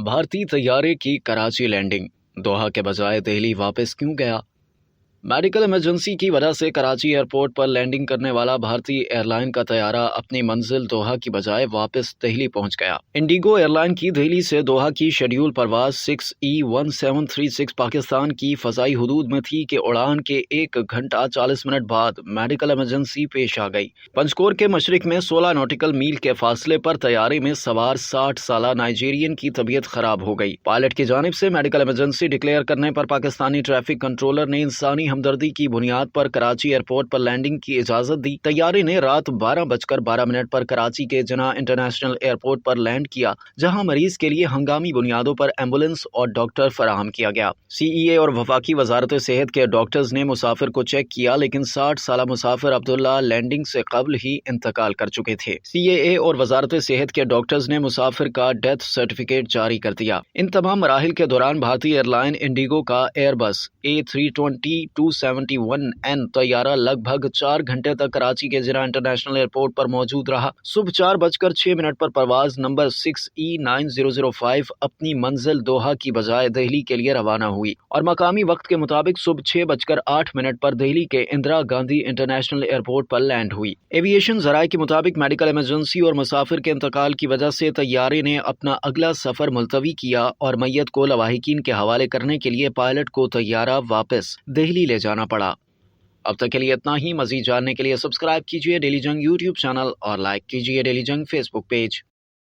भारतीय तैयारे की कराची लैंडिंग, दोहा के बजाय दिल्ली वापस क्यों गया? मेडिकल इमरजेंसी की वजह से कराची एयरपोर्ट पर लैंडिंग करने वाला भारतीय एयरलाइन का तैयारा अपनी मंजिल दोहा की बजाय वापस दिल्ली पहुंच गया। इंडिगो एयरलाइन की दिल्ली से दोहा की शेड्यूल परवाज 6E1736 पाकिस्तान की फजाई हदूद में थी कि उड़ान के 1 घंटा 40 मिनट बाद मेडिकल इमरजेंसी पेश आ गई। पंचकोर के मशरिक में 16 नॉटिकल मील के फासले पर तैयारे में सवार 60 साला नाइजीरियन की तबीयत खराब हो गई। पायलट की जानिब से मेडिकल इमरजेंसी डिक्लेयर करने पर पाकिस्तानी ट्रैफिक कंट्रोलर ने इंसानी हमदर्दी की बुनियाद पर कराची एयरपोर्ट पर लैंडिंग की इजाजत दी। तैयारे ने रात 12:12 पर कराची के जना इंटरनेशनल एयरपोर्ट पर लैंड किया, जहां मरीज के लिए हंगामी बुनियादों पर एम्बुलेंस और डॉक्टर फराहम किया गया। सीईए और वफाकी वजारत सेहत के डॉक्टर्स ने मुसाफिर को चेक किया, लेकिन 60 साला मुसाफिर अब्दुल्ला लैंडिंग से कबल ही इंतकाल कर चुके थे। सीएए और वजारत सेहत के डॉक्टर्स ने मुसाफिर का डेथ सर्टिफिकेट जारी कर दिया। इन तमाम मराहिल के दौरान भारतीय एयरलाइन इंडिगो का एयरबस A320-271N तैयारा लगभग 4 घंटे तक कराची के जिना इंटरनेशनल एयरपोर्ट पर मौजूद रहा। सुबह 4:06 पर परवाज नंबर 6E9005 अपनी मंजिल दोहा की बजाय दिल्ली के लिए रवाना हुई और मकामी वक्त के मुताबिक सुबह 6:08 पर दिल्ली के इंदिरा गांधी इंटरनेशनल एयरपोर्ट पर लैंड हुई। एविएशन जराये के मुताबिक मेडिकल इमरजेंसी और मुसाफिर के इंतकाल की वजह से तैयारे ने अपना अगला सफर मुलतवी किया और मैयत को लवाहिकीन के हवाले करने के लिए पायलट को तैयारा वापस दिल्ली ले जाना पड़ा। अब तक के लिए इतना ही। मजीद जानने के लिए सब्सक्राइब कीजिए डेली जंग यूट्यूब चैनल और लाइक कीजिए डेली जंग फेसबुक पेज।